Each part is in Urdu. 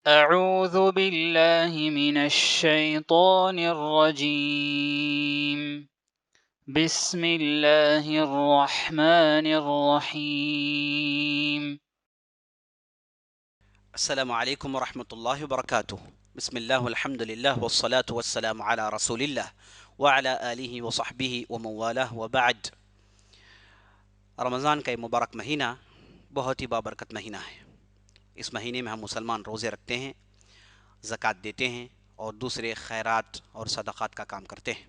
أعوذ بالله من الشيطان الرجيم بسم الله الرحمن الرحيم السلام عليكم ورحمة الله وبركاته. بسم الله والحمد لله والصلاة والسلام على رسول الله وعلى آله وصحبه ومن والاه وبعد. رمضان کا یہ مبارک مہینہ بہت ہی بابرکت مہینہ ہے۔ اس مہینے میں ہم مسلمان روزے رکھتے ہیں، زکوٰۃ دیتے ہیں اور دوسرے خیرات اور صدقات کا کام کرتے ہیں۔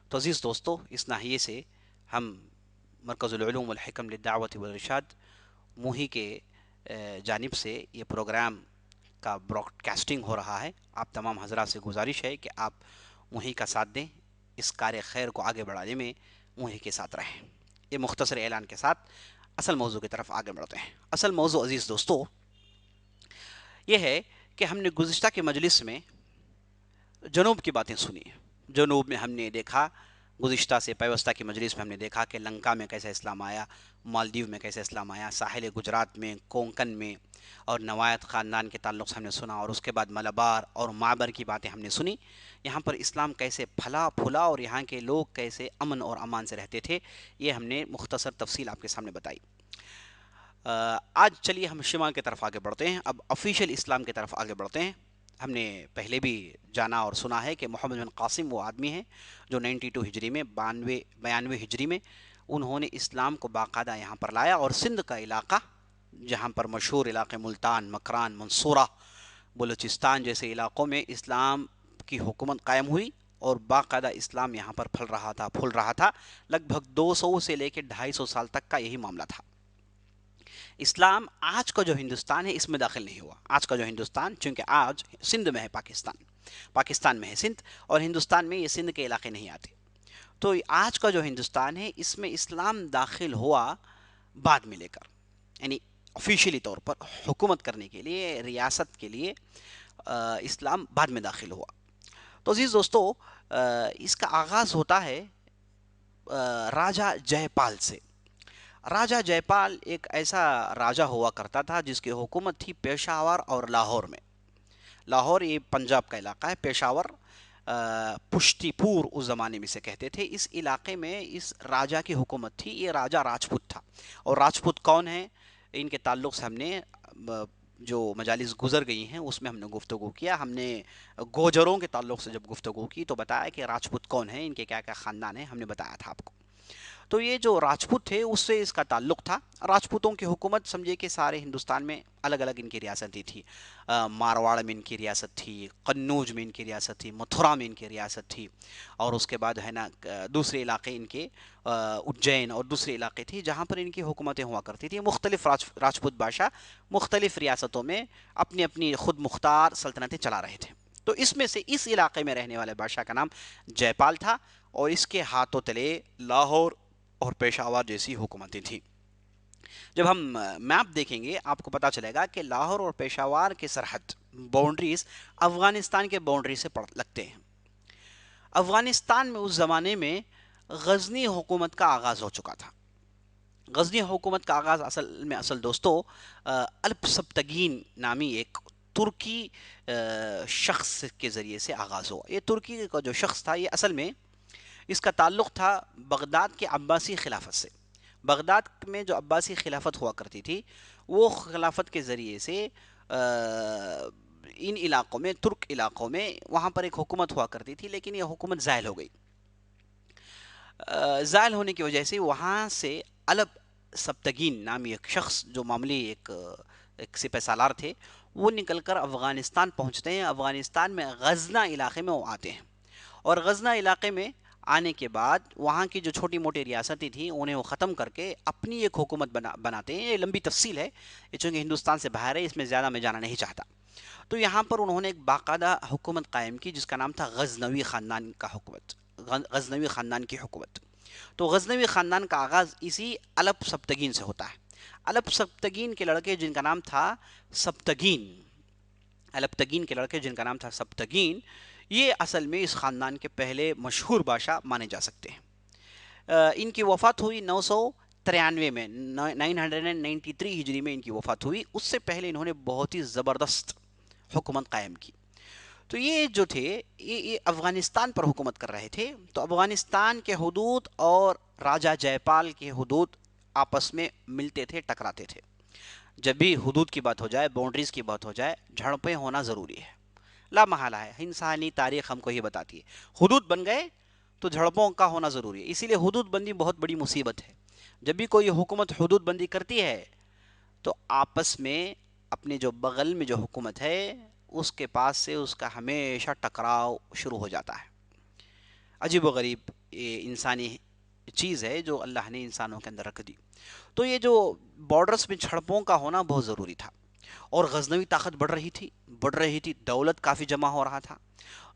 تو عزیز دوستو، اس ناحیے سے ہم مرکز العلوم والحکم للدعوت والارشاد موہی کے جانب سے یہ پروگرام کا براڈ کاسٹنگ ہو رہا ہے۔ آپ تمام حضرات سے گزارش ہے کہ آپ موہی کا ساتھ دیں، اس کار خیر کو آگے بڑھانے میں موہی کے ساتھ رہیں۔ یہ مختصر اعلان کے ساتھ اصل موضوع کی طرف آگے بڑھتے ہیں۔ اصل موضوع عزیز دوستو یہ ہے کہ ہم نے گزشتہ کے مجلس میں جنوب کی باتیں سنی۔ جنوب میں ہم نے دیکھا، گزشتہ سے پیوستہ کی مجلس میں ہم نے دیکھا کہ لنکا میں کیسے اسلام آیا، مالدیو میں کیسے اسلام آیا، ساحل گجرات میں، کونکن میں، اور نوایت خاندان کے تعلق سے ہم نے سنا، اور اس کے بعد ملبار اور معبر کی باتیں ہم نے سنی۔ یہاں پر اسلام کیسے پھلا پھولا اور یہاں کے لوگ کیسے امن اور امان سے رہتے تھے، یہ ہم نے مختصر تفصیل آپ کے سامنے بتائی۔ آج چلیے ہم شمال کی طرف آگے بڑھتے ہیں، اب آفیشیل اسلام کی طرف آگے بڑھتے ہیں۔ ہم نے پہلے بھی جانا اور سنا ہے کہ محمد بن قاسم وہ آدمی ہیں جو 92 ہجری میں 92 ہجری میں انہوں نے اسلام کو باقاعدہ یہاں پر لایا، اور سندھ کا علاقہ جہاں پر مشہور علاقے ملتان، مکران، منصورہ، بلوچستان جیسے علاقوں میں اسلام کی حکومت قائم ہوئی، اور باقاعدہ اسلام یہاں پر پھل رہا تھا۔ لگ بھگ 200 سے لے کے 250 سال تک کا یہی معاملہ تھا۔ اسلام آج کا جو ہندوستان ہے اس میں داخل نہیں ہوا۔ آج کا جو ہندوستان، چونکہ آج سندھ میں ہے، پاکستان میں ہے سندھ، اور ہندوستان میں یہ سندھ کے علاقے نہیں آتے، تو آج کا جو ہندوستان ہے اس میں اسلام داخل ہوا بعد میں لے کر، یعنی آفیشیلی طور پر حکومت کرنے کے لیے، ریاست کے لیے اسلام بعد میں داخل ہوا۔ تو عزیز دوستو، اس کا آغاز ہوتا ہے راجہ جے پال سے۔ راجہ جے پال ایک ایسا راجہ ہوا کرتا تھا جس کی حکومت تھی پیشاور اور لاہور میں۔ لاہور یہ پنجاب کا علاقہ ہے، پیشاور پشتی پور اس زمانے میں سے کہتے تھے۔ اس علاقے میں اس راجہ کی حکومت تھی، یہ راجہ راجپوت تھا۔ اور راجپوت کون ہیں، ان کے تعلق سے ہم نے جو مجالس گزر گئی ہیں اس میں ہم نے گفتگو کیا۔ ہم نے گوجروں کے تعلق سے جب گفتگو کی تو بتایا کہ راجپوت کون ہیں، ان کے کیا کیا خاندان ہیں، ہم نے بتایا تھا آپ کو۔ تو یہ جو راجپوت تھے اس سے اس کا تعلق تھا۔ راجپوتوں کی حکومت سمجھے کہ سارے ہندوستان میں الگ الگ ان کی ریاستیں تھی۔ مارواڑ میں ان کی ریاست تھی، قنوج میں ان کی ریاست تھی، متھرا میں ان کی ریاست تھی، اور اس کے بعد ہے نا دوسرے علاقے ان کے اجین اور دوسرے علاقے تھی جہاں پر ان کی حکومتیں ہوا کرتی تھیں۔ مختلف راجپوت بادشاہ مختلف ریاستوں میں اپنی اپنی خود مختار سلطنتیں چلا رہے تھے۔ تو اس میں سے اس علاقے میں رہنے والے بادشاہ کا نام جے پال تھا، اور اس کے ہاتھوں تلے لاہور اور پیشاور جیسی حکومتیں تھیں۔ جب ہم میپ دیکھیں گے آپ کو پتا چلے گا کہ لاہور اور پیشاور کے سرحد باؤنڈریز افغانستان کے باؤنڈری سے لگتے ہیں۔ افغانستان میں اس زمانے میں غزنی حکومت کا آغاز ہو چکا تھا۔ غزنی حکومت کا آغاز اصل دوستو الپ سبتگین نامی ایک ترکی شخص کے ذریعے سے آغاز ہوا۔ یہ ترکی کا جو شخص تھا، یہ اصل میں اس کا تعلق تھا بغداد کے عباسی خلافت سے۔ بغداد میں جو عباسی خلافت ہوا کرتی تھی، وہ خلافت کے ذریعے سے ان علاقوں میں، ترک علاقوں میں، وہاں پر ایک حکومت ہوا کرتی تھی، لیکن یہ حکومت زائل ہو گئی۔ زائل ہونے کی وجہ سے وہاں سے الپ سبتگین نامی ایک شخص جو معمولی ایک سپہ سالار تھے، وہ نکل کر افغانستان پہنچتے ہیں۔ افغانستان میں غزنہ علاقے میں وہ آتے ہیں، اور غزنہ علاقے میں آنے کے بعد وہاں کی جو چھوٹی موٹی ریاستیں تھیں انہیں وہ ختم کر کے اپنی ایک حکومت بناتے ہیں۔ یہ لمبی تفصیل ہے، یہ چونکہ ہندوستان سے باہر ہے، اس میں زیادہ میں جانا نہیں چاہتا۔ تو یہاں پر انہوں نے ایک باقاعدہ حکومت قائم کی جس کا نام تھا غزنوی خاندان کا حکومت، غزنوی خاندان کی حکومت۔ تو غزنوی خاندان کا آغاز اسی الپ سبتگین سے ہوتا ہے۔ الپ سبتگین کے لڑکے جن کا نام تھا سبتگین، الپتگین کے لڑکے جن کا نام تھا سبتگین، یہ اصل میں اس خاندان کے پہلے مشہور بادشاہ مانے جا سکتے ہیں۔ ان کی وفات ہوئی 993 میں، 993 ہجری میں ان کی وفات ہوئی۔ اس سے پہلے انہوں نے بہت ہی زبردست حکومت قائم کی. تو یہ جو تھے یہ افغانستان پر حکومت کر رہے تھے. تو افغانستان کے حدود اور راجہ جے پال کے حدود آپس میں ملتے تھے، ٹکراتے تھے. جب بھی حدود کی بات ہو جائے، باؤنڈریز کی بات ہو جائے، جھڑپیں ہونا ضروری ہے، لا محالہ ہے. انسانی تاریخ ہم کو یہ بتاتی ہے حدود بن گئے تو جھڑپوں کا ہونا ضروری ہے. اسی لیے حدود بندی بہت بڑی مصیبت ہے. جب بھی کوئی حکومت حدود بندی کرتی ہے تو آپس میں اپنے جو بغل میں جو حکومت ہے اس کے پاس سے اس کا ہمیشہ ٹکراؤ شروع ہو جاتا ہے. عجیب و غریب یہ انسانی چیز ہے جو اللہ نے انسانوں کے اندر رکھ دی. تو یہ جو بارڈرز میں جھڑپوں کا ہونا بہت ضروری تھا. اور غزنوی طاقت بڑھ رہی تھی، دولت کافی جمع ہو رہا تھا.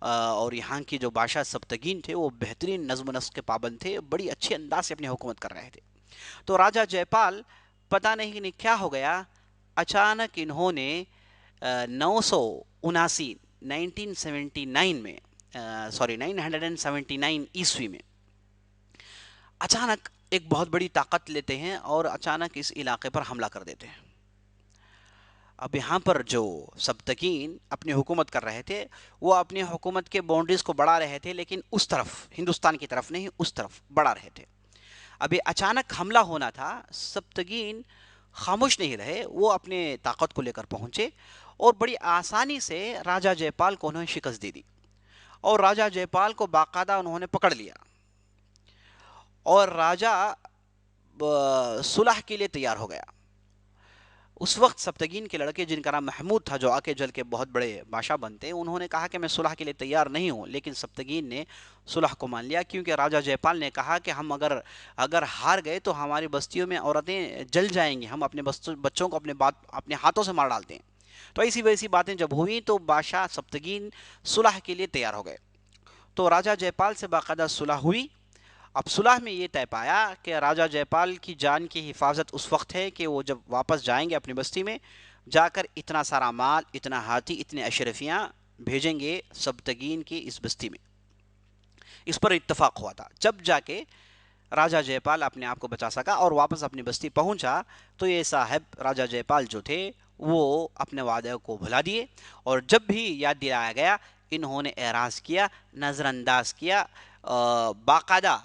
اور یہاں کی جو بادشاہ سبتگین تھے وہ بہترین نظم و نسق کے پابند تھے، بڑی اچھی انداز سے اپنی حکومت کر رہے تھے. تو راجہ جے پال پتہ نہیں کیا ہو گیا، اچانک انہوں نے 979 1979 میں 979 عیسوی میں اچانک ایک بہت بڑی طاقت لیتے ہیں اور اچانک اس علاقے پر حملہ کر دیتے ہیں. اب یہاں پر جو سبتگین اپنی حکومت کر رہے تھے وہ اپنی حکومت کے باؤنڈریز کو بڑھا رہے تھے، لیکن اس طرف ہندوستان کی طرف نہیں، اس طرف بڑھا رہے تھے. ابھی اچانک حملہ ہونا تھا، سبتگین خاموش نہیں رہے، وہ اپنے طاقت کو لے کر پہنچے اور بڑی آسانی سے راجہ جے پال کو انہوں نے شکست دے دی. اور راجہ جے پال کو باقاعدہ انہوں نے پکڑ لیا اور راجہ صلح کے لیے تیار ہو گیا. اس وقت سبتگین کے لڑکے جن کا نام محمود تھا، جو آگے جل کے بہت بڑے بادشاہ بنتے، انہوں نے کہا کہ میں صلح کے لیے تیار نہیں ہوں. لیکن سبتگین نے صلح کو مان لیا، کیونکہ راجہ جے پال نے کہا کہ ہم اگر ہار گئے تو ہماری بستیوں میں عورتیں جل جائیں گی، ہم اپنے بچوں کو اپنے ہاتھوں سے مار ڈالتے ہیں. تو ایسی ویسی باتیں جب ہوئیں تو بادشاہ سبتگین صلح کے لیے تیار ہو گئے. تو راجہ جے پال سے باقاعدہ صلح ہوئی. اب صلح میں یہ طے پایا کہ راجہ جے پال کی جان کی حفاظت اس وقت ہے کہ وہ جب واپس جائیں گے اپنی بستی میں، جا کر اتنا سارا مال، اتنا ہاتھی، اتنے اشرفیاں بھیجیں گے سبتگین کی اس بستی میں. اس پر اتفاق ہوا تھا. جب جا کے راجہ جے پال اپنے آپ کو بچا سکا اور واپس اپنی بستی پہنچا تو یہ صاحب راجہ جے پال جو تھے وہ اپنے وعدے کو بھلا دیے. اور جب بھی یاد دلایا گیا انہوں نے اعراض کیا، نظر انداز کیا. باقاعدہ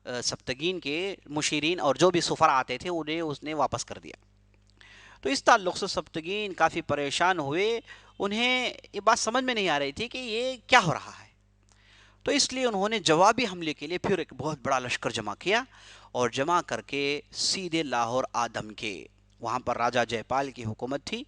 سبتگین کے مشیرین اور جو بھی سفراء آتے تھے انہیں اس نے واپس کر دیا. تو اس تعلق سے سبتگین کافی پریشان ہوئے. انہیں یہ بات سمجھ میں نہیں آ رہی تھی کہ یہ کیا ہو رہا ہے. تو اس لیے انہوں نے جوابی حملے کے لیے پھر ایک بہت بڑا لشکر جمع کیا اور جمع کر کے سیدھے لاہور آدم کے. وہاں پر راجہ جے پال کی حکومت تھی.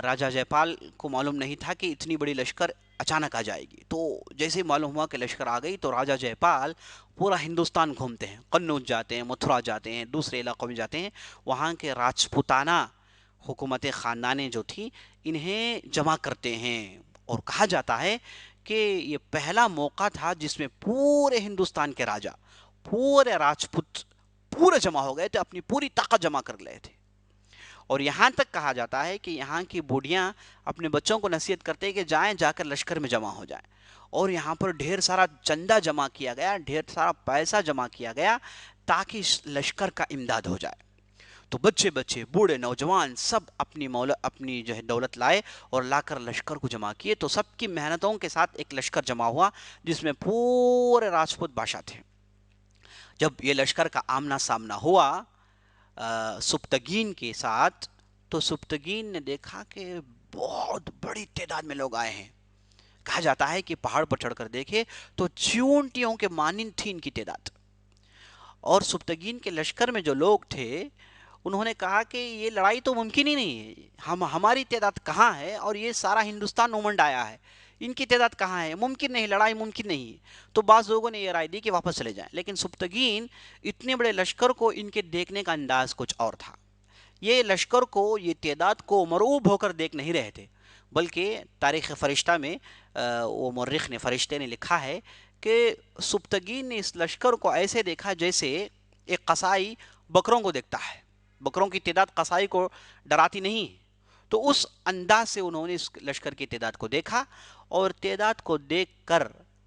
راجہ جے پال کو معلوم نہیں تھا کہ اتنی بڑی لشکر اچانک آ جائے گی. تو جیسے معلوم ہوا کہ لشکر آ گئی تو راجہ جے پال پورا ہندوستان گھومتے ہیں، قنوج جاتے ہیں، متھرا جاتے ہیں، دوسرے علاقوں میں جاتے ہیں. وہاں کے راجپوتانہ حکومت خاندانیں جو تھی انہیں جمع کرتے ہیں. اور کہا جاتا ہے کہ یہ پہلا موقع تھا جس میں پورے ہندوستان کے راجہ، پورے راجپوت پورے جمع ہو گئے تھے، اپنی پوری طاقت جمع کر لے تھے. اور یہاں تک کہا جاتا ہے کہ یہاں کی بوڑھیاں اپنے بچوں کو نصیحت کرتے کہ جائیں، جا کر لشکر میں جمع ہو جائیں. اور یہاں پر ڈھیر سارا چندہ جمع کیا گیا، ڈھیر سارا پیسہ جمع کیا گیا تاکہ اس لشکر کا امداد ہو جائے. تو بچے بوڑھے نوجوان سب اپنی جو ہے دولت لائے اور لا کر لشکر کو جمع کیے. تو سب کی محنتوں کے ساتھ ایک لشکر جمع ہوا جس میں پورے راجپوت بادشاہ تھے. جب یہ لشکر کا آمنا سامنا ہوا سبتگین کے ساتھ تو سبتگین نے دیکھا کہ بہت بڑی تعداد میں لوگ آئے ہیں. کہا جاتا ہے کہ پہاڑ پر چڑھ کر دیکھے تو چیونٹیوں کے مانند تھی ان کی تعداد. اور سبتگین کے لشکر میں جو لوگ تھے انہوں نے کہا کہ یہ لڑائی تو ممکن ہی نہیں ہے، ہماری تعداد کہاں ہے اور یہ سارا ہندوستان امنڈ آیا ہے، ان کی تعداد کہاں ہے، ممکن نہیں، لڑائی ممکن نہیں. تو بعض لوگوں نے یہ رائے دی کہ واپس چلے جائیں. لیکن سبتگین اتنے بڑے لشکر کو ان کے دیکھنے کا انداز کچھ اور تھا. یہ لشکر کو، یہ تعداد کو مرعوب ہو کر دیکھ نہیں رہے تھے، بلکہ تاریخ فرشتہ میں وہ مورخ نے، فرشتے نے لکھا ہے کہ سبتگین نے اس لشکر کو ایسے دیکھا جیسے ایک قصائی بکروں کو دیکھتا ہے. بکروں کی تعداد قصائی کو ڈراتی نہیں. تو اس انداز سے انہوں نے اس لشکر کی تعداد کو دیکھا اور تعداد کو دیکھ کر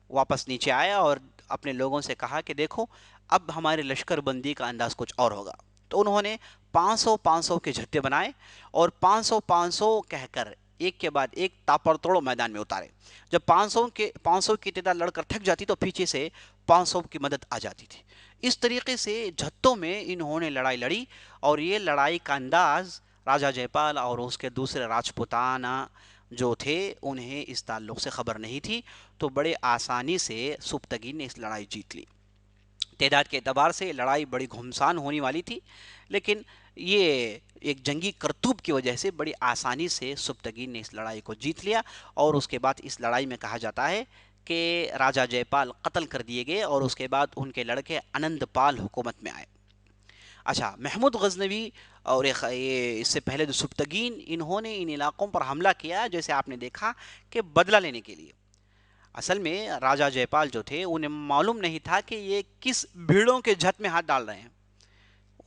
واپس نیچے آیا اور اپنے لوگوں سے کہا کہ دیکھو اب ہمارے لشکر بندی کا انداز کچھ اور ہوگا. تو انہوں نے 500 کے جھٹے بنائے اور 500 کہہ کر ایک کے بعد ایک تاپڑ توڑ میدان میں اتارے. جب 500 کی تعداد لڑ کر تھک جاتی تو پیچھے سے 500 کی مدد آ جاتی تھی. اس طریقے سے جھتوں میں انہوں نے لڑائی لڑی، اور یہ لڑائی کا انداز راجہ جے پال اور اس کے دوسرے راجپوتانہ جو تھے انہیں اس تعلق سے خبر نہیں تھی، تو بڑے آسانی سے سبتگین نے اس لڑائی جیت لی. تعداد کے اعتبار سے لڑائی بڑی گھمسان ہونے والی تھی، لیکن یہ ایک جنگی کرتوب کی وجہ سے بڑی آسانی سے سبتگین نے اس لڑائی کو جیت لیا. اور اس کے بعد اس لڑائی میں کہا جاتا ہے کہ راجہ جے پال قتل کر دیے گئے، اور اس کے بعد ان کے لڑکے انند پال حکومت میں آئے. اچھا، محمود غزنوی اور یہ اس سے پہلے جو سبتگین، انہوں نے ان علاقوں پر حملہ کیا جیسے آپ نے دیکھا کہ بدلہ لینے کے لیے. اصل میں راجہ جے پال جو تھے انہیں معلوم نہیں تھا کہ یہ کس بھیڑوں کے جھت میں ہاتھ ڈال رہے ہیں.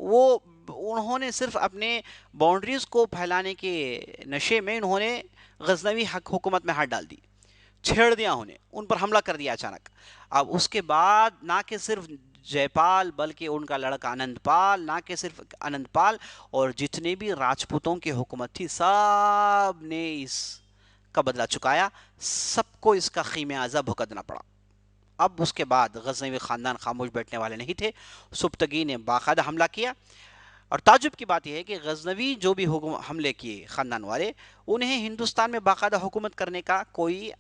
انہوں نے صرف اپنے باؤنڈریز کو پھیلانے کے نشے میں انہوں نے غزنوی حکومت میں ہاتھ ڈال دی، چھیڑ دیا انہیں، ان پر حملہ کر دیا اچانک. اب اس کے بعد نہ کہ صرف جے پال بلکہ ان کا لڑکا انند پال، نہ کہ صرف انند پال، اور جتنے بھی راجپوتوں کی حکومت تھی سب نے اس کا بدلہ چکایا. سب کو اس کا خمیازہ بھگتنا پڑا. اب اس کے بعد غزنوی خاندان خاموش بیٹھنے والے نہیں تھے. سبتگی نے باقاعدہ حملہ کیا، اور تعجب کی بات یہ ہے کہ غزنوی جو بھی حملے کیے خاندان والے، انہیں ہندوستان میں باقاعدہ حکومت کرنے کا کوئی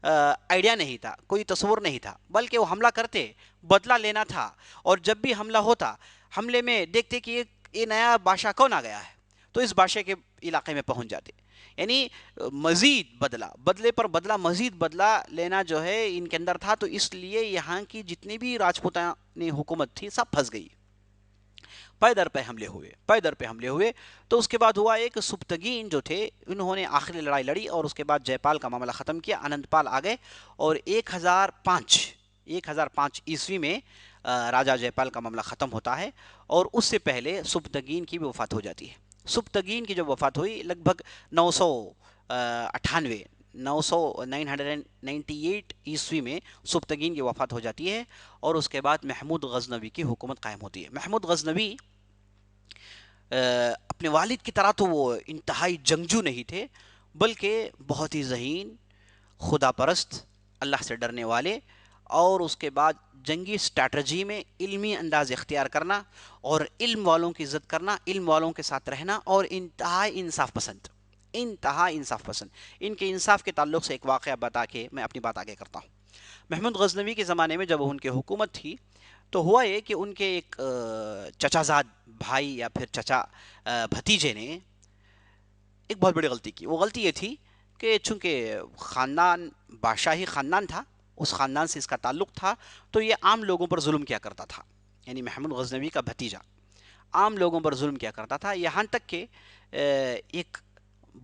آئیڈیا نہیں تھا، کوئی تصور نہیں تھا، بلکہ وہ حملہ کرتے، بدلہ لینا تھا. اور جب بھی حملہ ہوتا، حملے میں دیکھتے کہ یہ نیا بادشاہ کون آ گیا ہے، تو اس بادشاہ کے علاقے میں پہنچ جاتے. یعنی مزید بدلے پر بدلہ، مزید بدلہ لینا جو ہے ان کے اندر تھا. تو اس لیے یہاں کی جتنی بھی راجپوتانی حکومت تھی سب پھنس گئی. پے در پہ حملے ہوئے. تو اس کے بعد ہوا ایک سبتگین جو تھے انہوں نے آخری لڑائی لڑی، اور اس کے بعد جے پال کا معاملہ ختم کیا. انند پال آ گئے، اور 1005 عیسوی میں راجہ جے پال کا معاملہ ختم ہوتا ہے، اور اس سے پہلے سبتگین کی بھی وفات ہو جاتی ہے. سبتگین کی جو وفات ہوئی لگ بھگ 998 عیسوی میں سبتگین کی وفات ہو جاتی ہے، اور اس کے بعد محمود غزنوی کی حکومت قائم ہوتی ہے. محمود غزنوی اپنے والد کی طرح تو وہ انتہائی جنگجو نہیں تھے، بلکہ بہت ہی ذہین، خدا پرست، اللہ سے ڈرنے والے، اور اس کے بعد جنگی اسٹریٹجی میں علمی انداز اختیار کرنا، اور علم والوں کی عزت کرنا، علم والوں کے ساتھ رہنا، اور انتہائی انصاف پسند. ان کے انصاف کے تعلق سے ایک واقعہ بتا کے میں اپنی بات آگے کرتا ہوں. محمود غزنوی کے زمانے میں جب ان کی حکومت تھی تو ہوا یہ کہ ان کے ایک چچا زاد بھائی یا پھر چچا بھتیجے نے ایک بہت بڑی غلطی کی. وہ غلطی یہ تھی کہ چونکہ خاندان بادشاہی خاندان تھا، اس خاندان سے اس کا تعلق تھا، تو یہ عام لوگوں پر ظلم کیا کرتا تھا. یعنی محمود غزنوی کا بھتیجا عام لوگوں پر ظلم کیا کرتا تھا. یہاں تک کہ ایک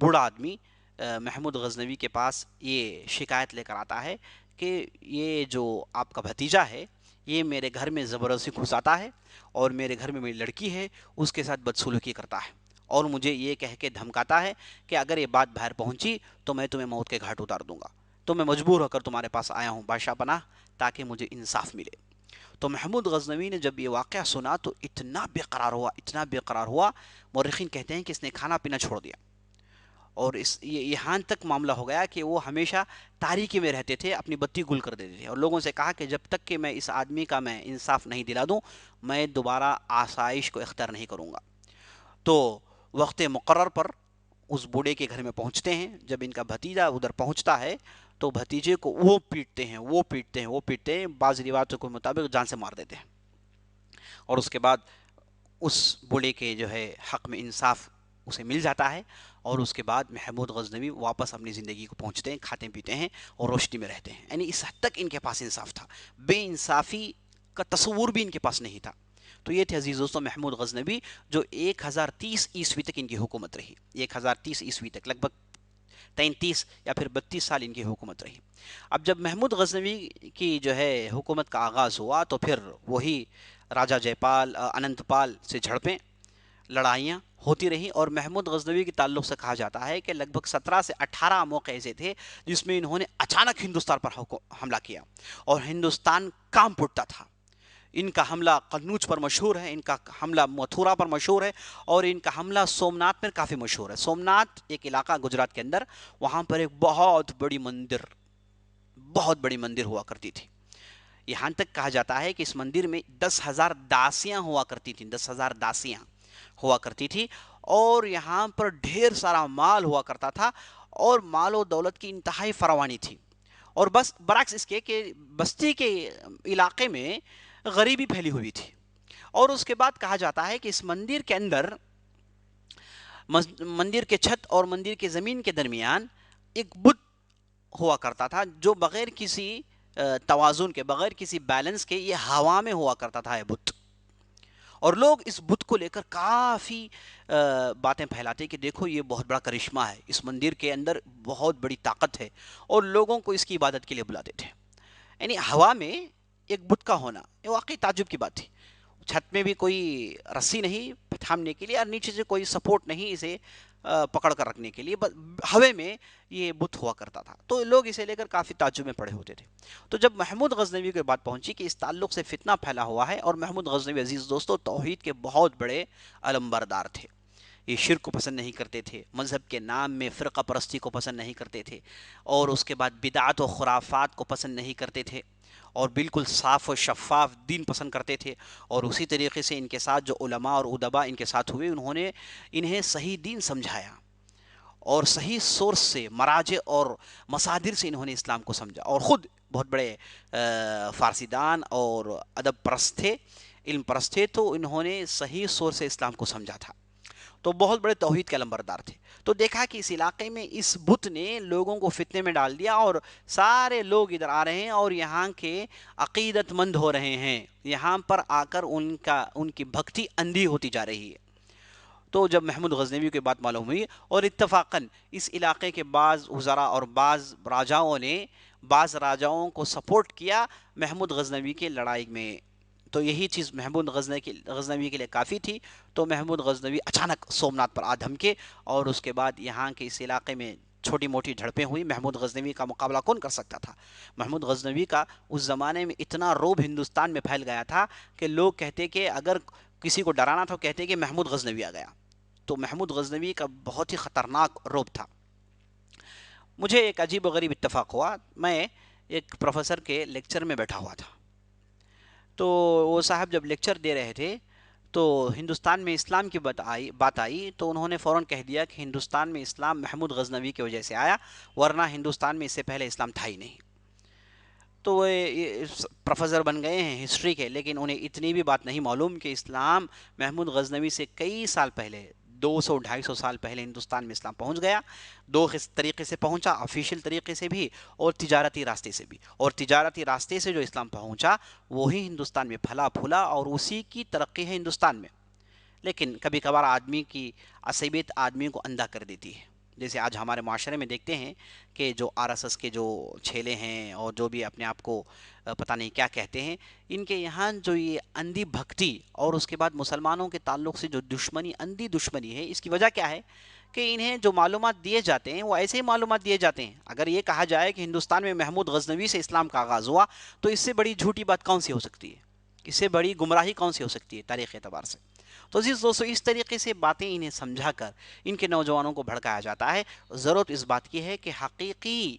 بوڑھا آدمی محمود غزنوی کے پاس یہ شکایت لے کر آتا ہے کہ یہ جو آپ کا بھتیجا ہے یہ میرے گھر میں زبردستی گھس آتا ہے، اور میرے گھر میں میری لڑکی ہے اس کے ساتھ بدسلوکی کرتا ہے، اور مجھے یہ کہہ کے دھمکاتا ہے کہ اگر یہ بات باہر پہنچی تو میں تمہیں موت کے گھاٹ اتار دوں گا. تو میں مجبور ہو کر تمہارے پاس آیا ہوں بادشاہ پناہ، تاکہ مجھے انصاف ملے. تو محمود غزنوی نے جب یہ واقعہ سنا تو اتنا بے قرار ہوا، مورخین کہتے ہیں کہ اس نے کھانا پینا چھوڑ دیا. اور یہاں تک معاملہ ہو گیا کہ وہ ہمیشہ تاریکی میں رہتے تھے، اپنی بتی گل کر دیتے تھے، اور لوگوں سے کہا کہ جب تک کہ میں اس آدمی کا میں انصاف نہیں دلا دوں میں دوبارہ آسائش کو اختیار نہیں کروں گا. تو وقت مقرر پر اس بوڑھے کے گھر میں پہنچتے ہیں. جب ان کا بھتیجا ادھر پہنچتا ہے تو بھتیجے کو وہ پیٹتے ہیں، بعض روایتوں کے مطابق جان سے مار دیتے ہیں. اور اس کے بعد اس بوڑھے کے جو ہے حق میں انصاف اسے مل جاتا ہے، اور اس کے بعد محمود غزنوی واپس اپنی زندگی کو پہنچتے ہیں، کھاتے پیتے ہیں اور روشنی میں رہتے ہیں. یعنی اس حد تک ان کے پاس انصاف تھا، بے انصافی کا تصور بھی ان کے پاس نہیں تھا. تو یہ تھے عزیز دوستوں محمود غزنوی، جو 1030 عیسوی تک ان کی حکومت رہی. 1030 عیسوی تک لگ بھگ 33 یا پھر 32 سال ان کی حکومت رہی. اب جب محمود غزنوی کی جو ہے حکومت کا آغاز ہوا تو پھر وہی راجہ جے پال، انند پال سے جھڑپیں، لڑائیاں ہوتی رہی. اور محمود غزنوی کے تعلق سے کہا جاتا ہے کہ لگ بھگ 17 سے 18 موقع ایسے تھے جس میں انہوں نے اچانک ہندوستان پر حملہ کیا، اور ہندوستان کام پھٹتا تھا. ان کا حملہ قنوج پر مشہور ہے، ان کا حملہ متھورا پر مشہور ہے، اور ان کا حملہ سومنات میں کافی مشہور ہے۔ سومنات ایک علاقہ گجرات کے اندر، وہاں پر ایک بہت بڑی مندر ہوا کرتی تھی۔ یہاں تک کہا جاتا ہے کہ اس مندر میں 10,000 داسیاں ہوا کرتی تھیں، 10,000 داسیاں ہوا کرتی تھی، اور یہاں پر ڈھیر سارا مال ہوا کرتا تھا، اور مال و دولت کی انتہائی فراوانی تھی۔ اور بس برعکس اس کے کہ بستی کے علاقے میں غریبی پھیلی ہوئی تھی۔ اور اس کے بعد کہا جاتا ہے کہ اس مندر کے اندر، مندر کے چھت اور مندر کے زمین کے درمیان ایک بت ہوا کرتا تھا، جو بغیر کسی توازن کے، بغیر کسی بیلنس کے، یہ ہوا میں ہوا کرتا تھا یہ بت۔ اور لوگ اس بت کو لے کر کافی باتیں پھیلاتے کہ دیکھو یہ بہت بڑا کرشمہ ہے، اس مندر کے اندر بہت بڑی طاقت ہے، اور لوگوں کو اس کی عبادت کے لیے بلاتے تھے۔ یعنی ہوا میں ایک بت کا ہونا یہ واقعی تعجب کی بات تھی۔ چھت میں بھی کوئی رسی نہیں تھامنے کے لیے، اور نیچے سے کوئی سپورٹ نہیں اسے پکڑ کر رکھنے کے لیے، بس ہوے میں یہ بت ہوا کرتا تھا۔ تو لوگ اسے لے کر کافی تعجب میں پڑے ہوتے تھے۔ تو جب محمود غزنوی کے بات پہنچی کہ اس تعلق سے فتنہ پھیلا ہوا ہے، اور محمود غزنوی عزیز دوستو توحید کے بہت بڑے علمبردار تھے، یہ شرک کو پسند نہیں کرتے تھے، مذہب کے نام میں فرقہ پرستی کو پسند نہیں کرتے تھے، اور اس کے بعد بدعات و خرافات کو پسند نہیں کرتے تھے، اور بالکل صاف و شفاف دین پسند کرتے تھے۔ اور اسی طریقے سے ان کے ساتھ جو علماء اور ادباء ان کے ساتھ ہوئے، انہوں نے انہیں صحیح دین سمجھایا، اور صحیح سورس سے، مراجع اور مصادر سے انہوں نے اسلام کو سمجھا، اور خود بہت بڑے فارسی دان اور ادب پرست تھے، علم پرست تھے، تو انہوں نے صحیح سورس سے اسلام کو سمجھا تھا، تو بہت بڑے توحید کے علمبردار تھے۔ تو دیکھا کہ اس علاقے میں اس بت نے لوگوں کو فتنے میں ڈال دیا، اور سارے لوگ ادھر آ رہے ہیں اور یہاں کے عقیدت مند ہو رہے ہیں، یہاں پر آ کر ان کی بھکتی اندھی ہوتی جا رہی ہے۔ تو جب محمود غزنوی کی بات معلوم ہوئی، اور اتفاقاً اس علاقے کے بعض وزراء اور بعض راجاؤں کو سپورٹ کیا محمود غزنوی کے لڑائی میں، تو یہی چیز محمود غزنوی کے لیے کافی تھی۔ تو محمود غزنوی اچانک سومنات پر آ دھمکے، اور اس کے بعد یہاں کے اس علاقے میں چھوٹی موٹی جھڑپیں ہوئی۔ محمود غزنوی کا مقابلہ کون کر سکتا تھا؟ محمود غزنوی کا اس زمانے میں اتنا روب ہندوستان میں پھیل گیا تھا کہ لوگ کہتے کہ اگر کسی کو ڈرانا تھا کہتے کہ محمود غزنوی آ گیا۔ تو محمود غزنوی کا بہت ہی خطرناک روب تھا۔ مجھے ایک عجیب و غریب اتفاق ہوا، میں ایک پروفیسر کے لیکچر میں بیٹھا ہوا تھا، تو وہ صاحب جب لیکچر دے رہے تھے تو ہندوستان میں اسلام کی بات آئی، تو انہوں نے فوراً کہہ دیا کہ ہندوستان میں اسلام محمود غزنوی کی وجہ سے آیا، ورنہ ہندوستان میں اس سے پہلے اسلام تھا ہی نہیں۔ تو وہ پروفیسر بن گئے ہیں ہسٹری کے، لیکن انہیں اتنی بھی بات نہیں معلوم کہ اسلام محمود غزنوی سے کئی سال پہلے، 200-250 سال پہلے ہندوستان میں اسلام پہنچ گیا، دو طریقے سے پہنچا، آفیشیل طریقے سے بھی اور تجارتی راستے سے بھی۔ اور تجارتی راستے سے جو اسلام پہنچا وہی ہندوستان میں پھلا پھولا، اور اسی کی ترقی ہے ہندوستان میں۔ لیکن کبھی کبھار آدمی کی عصبیت آدمی کو اندھا کر دیتی ہے، جیسے آج ہمارے معاشرے میں دیکھتے ہیں کہ جو RSS کے جو چھیلے ہیں اور جو بھی اپنے آپ کو پتہ نہیں کیا کہتے ہیں، ان کے یہاں جو یہ اندھی بھکتی اور اس کے بعد مسلمانوں کے تعلق سے جو دشمنی، اندھی دشمنی ہے، اس کی وجہ کیا ہے کہ انہیں جو معلومات دیے جاتے ہیں وہ ایسے ہی معلومات دیے جاتے ہیں۔ اگر یہ کہا جائے کہ ہندوستان میں محمود غزنوی سے اسلام کا آغاز ہوا، تو اس سے بڑی جھوٹی بات کون سی ہو سکتی ہے؟ اس سے بڑی گمراہی کون سی ہو سکتی ہے تاریخ اعتبار سے؟ تو عزیز دوستو، اس طریقے سے باتیں انہیں سمجھا کر ان کے نوجوانوں کو بھڑکایا جاتا ہے۔ ضرورت اس بات کی ہے کہ حقیقی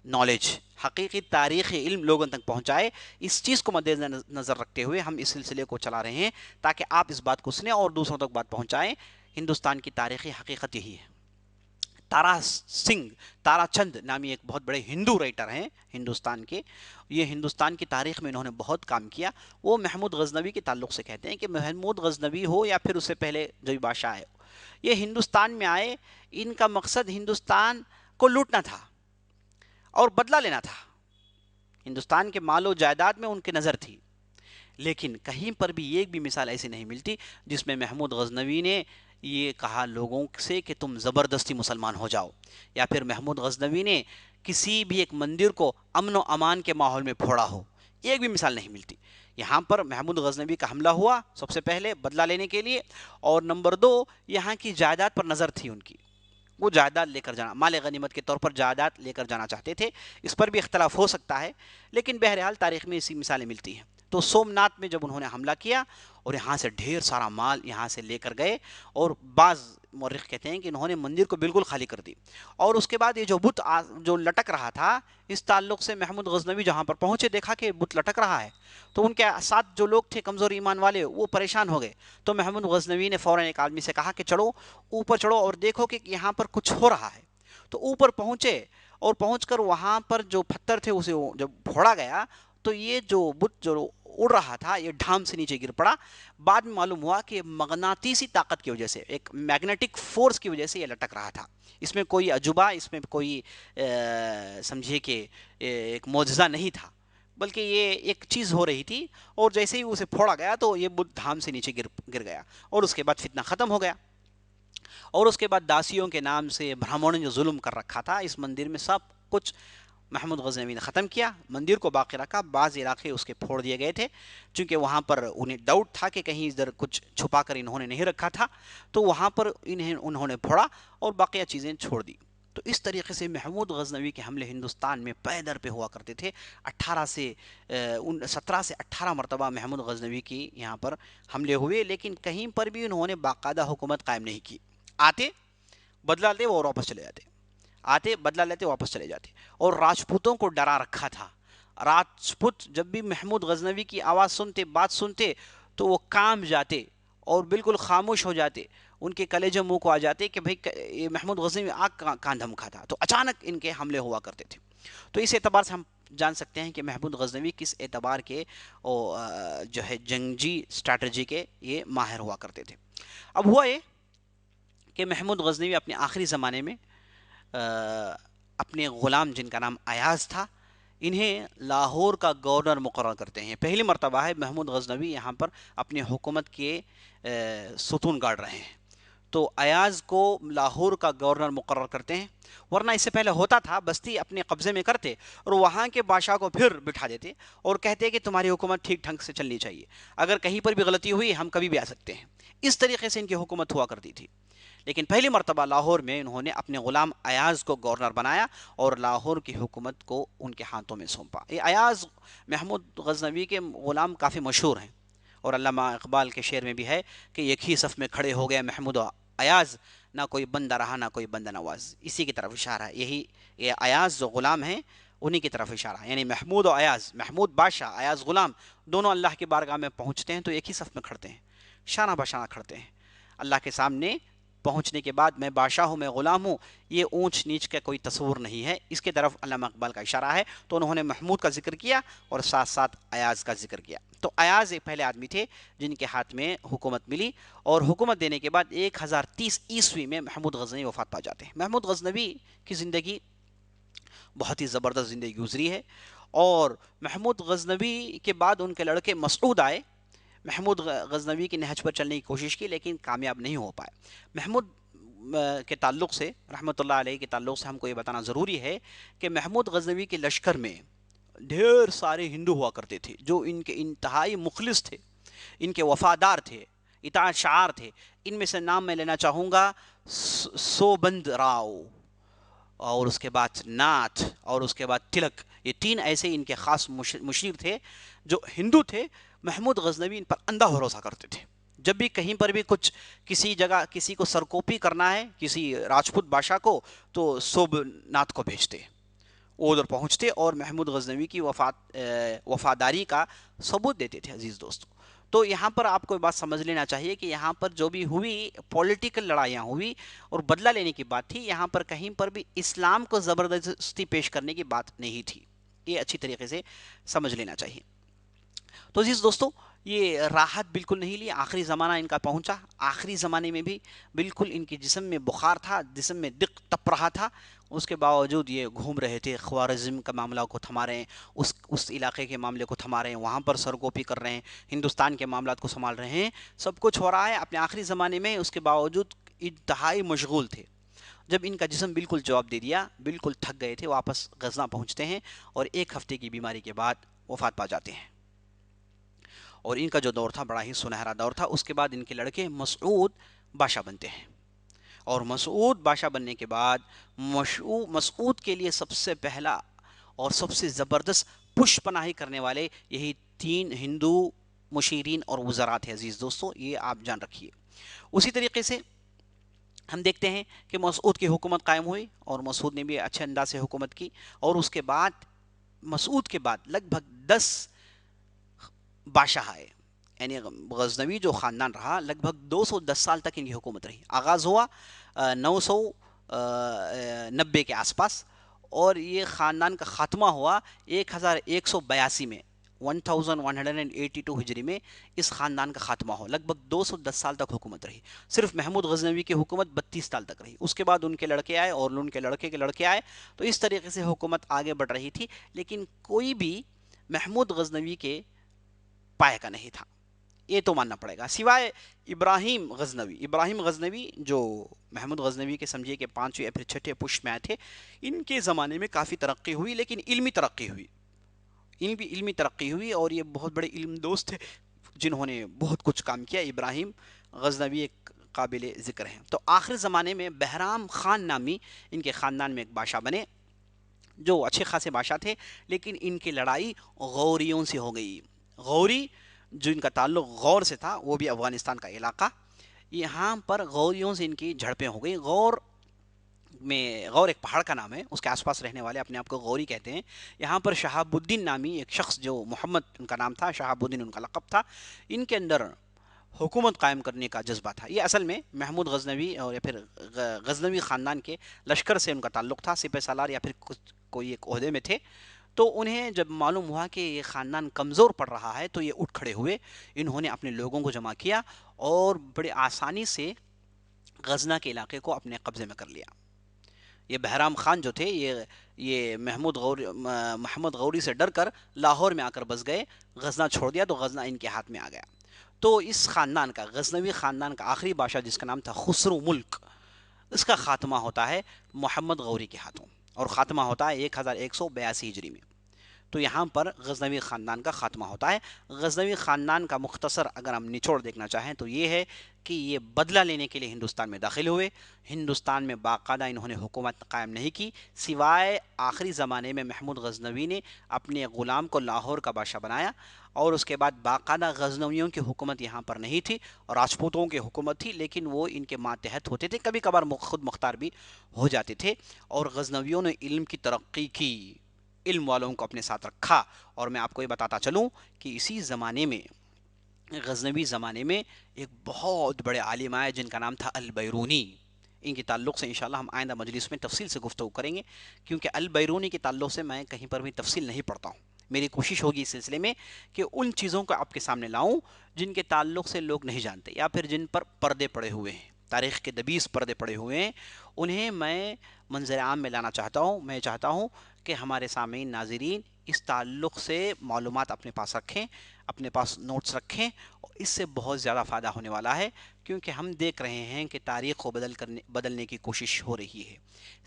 نالج، حقیقی تاریخی علم لوگوں تک پہنچائے۔ اس چیز کو مد نظر رکھتے ہوئے ہم اس سلسلے کو چلا رہے ہیں، تاکہ آپ اس بات کو سنیں اور دوسروں تک بات پہنچائیں۔ ہندوستان کی تاریخی حقیقت یہی ہے۔ تارا چند نامی ایک بہت بڑے ہندو رائٹر ہیں ہندوستان کے، یہ ہندوستان کی تاریخ میں انہوں نے بہت کام کیا۔ وہ محمود غزنوی کے تعلق سے کہتے ہیں کہ محمود غزنوی ہو یا پھر اس سے پہلے جو بادشاہ ہے، یہ ہندوستان میں آئے، ان کا مقصد ہندوستان کو لوٹنا تھا اور بدلہ لینا تھا۔ ہندوستان کے مال و جائیداد میں ان کی نظر تھی، لیکن کہیں پر بھی ایک بھی مثال ایسی نہیں ملتی جس میں محمود غزنوی نے یہ کہا لوگوں سے کہ تم زبردستی مسلمان ہو جاؤ، یا پھر محمود غزنوی نے کسی بھی ایک مندر کو امن و امان کے ماحول میں پھوڑا ہو۔ ایک بھی مثال نہیں ملتی۔ یہاں پر محمود غزنوی کا حملہ ہوا سب سے پہلے بدلہ لینے کے لیے، اور نمبر 2 یہاں کی جائیداد پر نظر تھی ان کی، وہ جائیداد لے کر جانا، مال غنیمت کے طور پر جائیداد لے کر جانا چاہتے تھے۔ اس پر بھی اختلاف ہو سکتا ہے، لیکن بہرحال تاریخ میں اسی مثالیں ملتی ہیں۔ تو سومنات میں جب انہوں نے حملہ کیا اور یہاں سے ڈھیر سارا مال یہاں سے لے کر گئے، اور بعض مورخ کہتے ہیں کہ انہوں نے مندر کو بالکل خالی کر دی، اور اس کے بعد یہ جو بت جو لٹک رہا تھا، اس تعلق سے محمود غزنوی جہاں پر پہنچے دیکھا کہ بت لٹک رہا ہے، تو ان کے ساتھ جو لوگ تھے کمزور ایمان والے وہ پریشان ہو گئے، تو محمود غزنوی نے فوراً ایک آدمی سے کہا کہ چلو اوپر چڑھو اور دیکھو کہ یہاں پر کچھ ہو رہا ہے۔ تو اوپر پہنچے اور پہنچ کر وہاں پر جو پتھر تھے اسے جب پھوڑا گیا تو یہ جو بت جو اڑ رہا تھا یہ ڈھام سے نیچے گر پڑا۔ بعد میں معلوم ہوا کہ مغناطیسی طاقت کی وجہ سے، ایک میگنیٹک فورس کی وجہ سے یہ لٹک رہا تھا۔ اس میں کوئی عجوبہ، اس میں کوئی سمجھے کہ ایک معجزہ نہیں تھا، بلکہ یہ ایک چیز ہو رہی تھی، اور جیسے ہی اسے پھوڑا گیا تو یہ بت دھام سے نیچے گر گیا، اور اس کے بعد فتنہ ختم ہو گیا۔ اور اس کے بعد داسیوں کے نام سے برہمنوں نے جو ظلم کر رکھا تھا اس مندر میں، سب کچھ محمود غزنوی نے ختم کیا، مندر کو باقی رکھا، بعض علاقے اس کے پھوڑ دیے گئے تھے، چونکہ وہاں پر انہیں ڈاؤٹ تھا کہ کہیں ادھر کچھ چھپا کر انہوں نے نہیں رکھا تھا، تو وہاں پر انہوں نے پھوڑا اور باقیہ چیزیں چھوڑ دی۔ تو اس طریقے سے محمود غزنوی کے حملے ہندوستان میں پے در پہ ہوا کرتے تھے۔ 17 سے 18 مرتبہ محمود غزنوی کی یہاں پر حملے ہوئے، لیکن کہیں پر بھی انہوں نے باقاعدہ حکومت قائم نہیں کی۔ آتے بدلہ لیتے اور واپس چلے جاتے، آتے بدلہ لیتے واپس چلے جاتے، اور راجپوتوں کو ڈرا رکھا تھا۔ راجپوت جب بھی محمود غزنوی کی آواز سنتے، بات سنتے، تو وہ کانپ جاتے اور بالکل خاموش ہو جاتے، ان کے کلیجے منہ کو آ جاتے کہ بھئی یہ محمود غزنوی آگ کہاں دھمکا تھا، تو اچانک ان کے حملے ہوا کرتے تھے۔ تو اس اعتبار سے ہم جان سکتے ہیں کہ محمود غزنوی کس اعتبار کے جو ہے جنگی اسٹریٹجی کے یہ ماہر ہوا کرتے تھے۔ اب ہوا یہ کہ محمود غزنوی اپنے آخری زمانے میں اپنے غلام جن کا نام ایاز تھا، انہیں لاہور کا گورنر مقرر کرتے ہیں۔ پہلی مرتبہ ہے محمود غزنوی یہاں پر اپنے حکومت کے ستون گاڑ رہے ہیں، تو ایاز کو لاہور کا گورنر مقرر کرتے ہیں، ورنہ اس سے پہلے ہوتا تھا بستی اپنے قبضے میں کرتے اور وہاں کے بادشاہ کو پھر بٹھا دیتے اور کہتے کہ تمہاری حکومت ٹھیک ڈھنگ سے چلنی چاہیے، اگر کہیں پر بھی غلطی ہوئی ہم کبھی بھی آ سکتے ہیں۔ اس طریقے سے ان کی حکومت ہوا کرتی تھی، لیکن پہلی مرتبہ لاہور میں انہوں نے اپنے غلام ایاز کو گورنر بنایا اور لاہور کی حکومت کو ان کے ہاتھوں میں سونپا۔ یہ ایاز محمود غزنوی کے غلام کافی مشہور ہیں، اور علامہ اقبال کے شعر میں بھی ہے کہ ایک ہی صف میں کھڑے ہو گئے محمود و ایاز، نہ کوئی بندہ رہا نہ کوئی بندہ نواز۔ اسی کی طرف اشارہ ہے، یہی یہ ایاز جو غلام ہیں انہی کی طرف اشارہ ہے، یعنی محمود و ایاز، محمود بادشاہ ایاز غلام، دونوں اللہ کی بارگاہ میں پہنچتے ہیں تو ایک ہی صف میں کھڑتے ہیں، شانہ بشانہ کھڑتے ہیں اللہ کے سامنے پہنچنے کے بعد۔ میں بادشاہ ہوں، میں غلام ہوں، یہ اونچ نیچ کا کوئی تصور نہیں ہے، اس کے طرف علامہ اقبال کا اشارہ ہے۔ تو انہوں نے محمود کا ذکر کیا اور ساتھ ساتھ ایاز کا ذکر کیا۔ تو ایاز ایک پہلے آدمی تھے جن کے ہاتھ میں حکومت ملی، اور حکومت دینے کے بعد 1030 عیسوی میں محمود غزنوی وفات پا جاتے ہیں۔ محمود غزنوی کی زندگی بہت ہی زبردست زندگی گزری ہے، اور محمود غزنوی کے بعد ان کے لڑکے مسعود آئے، محمود غزنوی کی نہج پر چلنے کی کوشش کی لیکن کامیاب نہیں ہو پائے۔ محمود کے تعلق سے، رحمۃ اللہ علیہ کے تعلق سے ہم کو یہ بتانا ضروری ہے کہ محمود غزنوی کے لشکر میں ڈھیر سارے ہندو ہوا کرتے تھے جو ان کے انتہائی مخلص تھے، ان کے وفادار تھے، اطاعت شعار تھے۔ ان میں سے نام میں لینا چاہوں گا سوبند راؤ، اور اس کے بعد ناتھ، اور اس کے بعد تلک۔ یہ تین ایسے ان کے خاص مشیر تھے جو ہندو تھے۔ محمود غزنوی ان پر اندھا بھروسہ کرتے تھے، جب بھی کہیں پر بھی کچھ کسی جگہ کسی کو سرکوپی کرنا ہے کسی راجپوت بادشاہ کو، تو سوبناتھ کو بھیجتے، وہ ادھر پہنچتے اور محمود غزنوی کی وفاداری کا ثبوت دیتے تھے۔ عزیز دوستو، تو یہاں پر آپ کو بات سمجھ لینا چاہیے کہ یہاں پر جو بھی ہوئی پولیٹیکل لڑائیاں ہوئی اور بدلہ لینے کی بات تھی، یہاں پر کہیں پر بھی اسلام کو زبردستی پیش کرنے کی بات نہیں تھی، یہ اچھی طریقے سے سمجھ لینا چاہیے۔ تو عزیز دوستو، یہ راحت بالکل نہیں لی، آخری زمانہ ان کا پہنچا۔ آخری زمانے میں بھی بالکل ان کے جسم میں بخار تھا، جسم میں دق تپ رہا تھا، اس کے باوجود یہ گھوم رہے تھے، خوارزم کا معاملہ کو تھما رہے ہیں، اس علاقے کے معاملے کو تھما رہے ہیں، وہاں پر سرگوپی کر رہے ہیں، ہندوستان کے معاملات کو سنبھال رہے ہیں، سب کچھ ہو رہا ہے اپنے آخری زمانے میں، اس کے باوجود انتہائی مشغول تھے۔ جب ان کا جسم بالکل جواب دے دیا، بالکل تھک گئے تھے، واپس غزنہ پہنچتے ہیں اور 1 ہفتے کی بیماری کے بعد وفات پا جاتے ہیں۔ اور ان کا جو دور تھا بڑا ہی سنہرا دور تھا۔ اس کے بعد ان کے لڑکے مسعود بادشاہ بنتے ہیں، اور مسعود بادشاہ بننے کے بعد مسعود کے لیے سب سے پہلا اور سب سے زبردست پش پناہی کرنے والے یہی 3 ہندو مشیرین اور وزراء تھے عزیز دوستو، یہ آپ جان رکھیے۔ اسی طریقے سے ہم دیکھتے ہیں کہ مسعود کی حکومت قائم ہوئی اور مسعود نے بھی اچھے انداز سے حکومت کی، اور اس کے بعد مسعود کے بعد لگ بھگ 10 بادشاہ آئے، یعنی غزنوی جو خاندان رہا لگ بھگ 210 سال تک ان کی حکومت رہی۔ آغاز ہوا 990 کے آس پاس، اور یہ خاندان کا خاتمہ ہوا 1182 میں، 1182 ہجری میں اس خاندان کا خاتمہ ہو۔ لگ بھگ 210 سال تک حکومت رہی۔ صرف محمود غزنوی کی حکومت 32 سال تک رہی، اس کے بعد ان کے لڑکے آئے اور ان کے لڑکے کے لڑکے آئے، تو اس طریقے سے حکومت آگے بڑھ رہی تھی، لیکن کوئی بھی محمود غزنوی کے پائے کا نہیں تھا، یہ تو ماننا پڑے گا، سوائے ابراہیم غزنوی۔ ابراہیم غزنوی جو محمود غزنوی کے سمجھیے کہ 5ویں یا پھر 6 پشت میں آئے تھے، ان کے زمانے میں کافی ترقی ہوئی، لیکن علمی ترقی ہوئی، علمی ترقی ہوئی، اور یہ بہت بڑے علم دوست تھے جنہوں نے بہت کچھ کام کیا۔ ابراہیم غزنوی ایک قابل ذکر ہیں۔ تو آخر زمانے میں بہرام خان نامی ان کے خاندان میں ایک بادشاہ بنے، جو اچھے خاصے بادشاہ تھے، لیکن ان کی لڑائی غوریوں سے ہو گئی۔ غوری جن کا تعلق غور سے تھا، وہ بھی افغانستان کا علاقہ، یہاں پر غوریوں سے ان کی جھڑپیں ہو گئی۔ غور ایک پہاڑ کا نام ہے، اس کے آس پاس رہنے والے اپنے آپ کو غوری کہتے ہیں۔ یہاں پر شہاب الدین نامی ایک شخص، جو محمد ان کا نام تھا، شہاب الدین ان کا لقب تھا، ان کے اندر حکومت قائم کرنے کا جذبہ تھا۔ یہ اصل میں محمود غزنوی اور یا پھر غزنوی خاندان کے لشکر سے ان کا تعلق تھا، سپہ سالار یا پھر کوئی ایک عہدے میں تھے۔ تو انہیں جب معلوم ہوا کہ یہ خاندان کمزور پڑ رہا ہے، تو یہ اٹھ کھڑے ہوئے، انہوں نے اپنے لوگوں کو جمع کیا اور بڑے آسانی سے غزنہ کے علاقے کو اپنے قبضے میں کر لیا۔ یہ بہرام خان جو تھے، یہ محمد غوری سے ڈر کر لاہور میں آ کر بس گئے، غزنہ چھوڑ دیا، تو غزنہ ان کے ہاتھ میں آ گیا۔ تو اس خاندان کا، غزنوی خاندان کا آخری بادشاہ جس کا نام تھا خسرو ملک، اس کا خاتمہ ہوتا ہے محمد غوری کے ہاتھوں، اور خاتمہ ہوتا ہے 1182 ہجری میں۔ تو یہاں پر غزنوی خاندان کا خاتمہ ہوتا ہے۔ غزنوی خاندان کا مختصر اگر ہم نچوڑ دیکھنا چاہیں تو یہ ہے کہ یہ بدلہ لینے کے لیے ہندوستان میں داخل ہوئے۔ ہندوستان میں باقاعدہ انہوں نے حکومت قائم نہیں کی، سوائے آخری زمانے میں محمود غزنوی نے اپنے غلام کو لاہور کا بادشاہ بنایا، اور اس کے بعد باقاعدہ غزنویوں کی حکومت یہاں پر نہیں تھی، اور راجپوتوں کی حکومت تھی، لیکن وہ ان کے ماتحت ہوتے تھے، کبھی کبھار خود مختار بھی ہو جاتے تھے۔ اور غزنویوں نے علم کی ترقی کی، علم والوں کو اپنے ساتھ رکھا۔ اور میں آپ کو یہ بتاتا چلوں کہ اسی زمانے میں، غزنوی زمانے میں، ایک بہت بڑے عالم آئے جن کا نام تھا البیرونی۔ ان کے تعلق سے انشاءاللہ ہم آئندہ مجلس میں تفصیل سے گفتگو کریں گے، کیونکہ البیرونی کے تعلق سے میں کہیں پر بھی تفصیل نہیں پڑھتا ہوں۔ میری کوشش ہوگی اس سلسلے میں کہ ان چیزوں کو آپ کے سامنے لاؤں جن کے تعلق سے لوگ نہیں جانتے، یا پھر جن پر پردے پڑے ہوئے ہیں، تاریخ کے دبیس پردے پڑے ہوئے ہیں، انہیں میں منظر عام میں لانا چاہتا ہوں۔ میں چاہتا ہوں کہ ہمارے سامعین، ناظرین، اس تعلق سے معلومات اپنے پاس رکھیں، اپنے پاس نوٹس رکھیں، اور اس سے بہت زیادہ فائدہ ہونے والا ہے، کیونکہ ہم دیکھ رہے ہیں کہ تاریخ کو بدلنے کی کوشش ہو رہی ہے،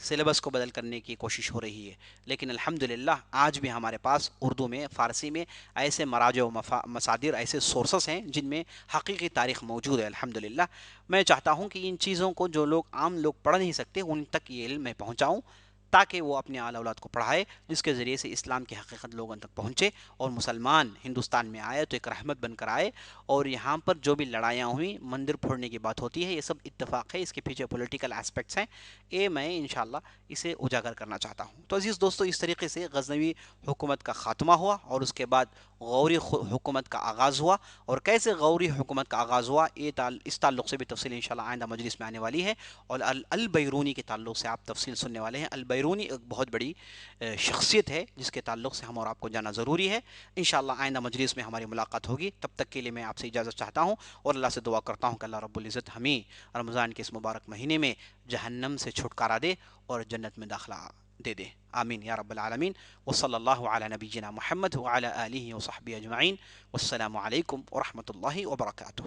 سلیبس کو بدل کرنے کی کوشش ہو رہی ہے، لیکن الحمدللہ آج بھی ہمارے پاس اردو میں، فارسی میں ایسے مراجع و مصادر، ایسے سورسز ہیں جن میں حقیقی تاریخ موجود ہے الحمدللہ۔ میں چاہتا ہوں کہ ان چیزوں کو جو لوگ، عام لوگ پڑھ نہیں سکتے، ان تک یہ علم میں پہنچاؤں، تاکہ وہ اپنے آل اولاد کو پڑھائے، جس کے ذریعے سے اسلام کی حقیقت لوگوں تک پہنچے، اور مسلمان ہندوستان میں آئے تو ایک رحمت بن کر آئے۔ اور یہاں پر جو بھی لڑائیاں ہوئیں، مندر پھوڑنے کی بات ہوتی ہے، یہ سب اتفاق ہے، اس کے پیچھے پولیٹیکل اسپیکٹس ہیں، یہ میں انشاءاللہ اسے اجاگر کرنا چاہتا ہوں۔ تو عزیز دوستو، اس طریقے سے غزنوی حکومت کا خاتمہ ہوا، اور اس کے بعد غوری حکومت کا آغاز ہوا، اور کیسے غوری حکومت کا آغاز ہوا، اس تعلق سے بھی تفصیل انشاءاللہ آئندہ مجلس میں آنے والی ہے، اور البیرونی کے تعلق سے آپ تفصیل سننے والے ہیں۔ البیرونی ایک بہت بڑی شخصیت ہے جس کے تعلق سے ہم اور آپ کو جاننا ضروری ہے۔ انشاءاللہ آئندہ مجلس میں ہماری ملاقات ہوگی، تب تک کے لیے میں آپ سے اجازت چاہتا ہوں، اور اللہ سے دعا کرتا ہوں کہ اللہ رب العزت ہمیں رمضان کے اس مبارک مہینے میں جہنم سے چھٹکارا دے اور جنت میں داخلہ دے دے، آمین یا رب العالمین۔ وصلی اللہ علی نبینا محمد وعلی آلہ وصحبہ اجمعین، والسلام علیکم ورحمۃ اللہ وبرکاتہ۔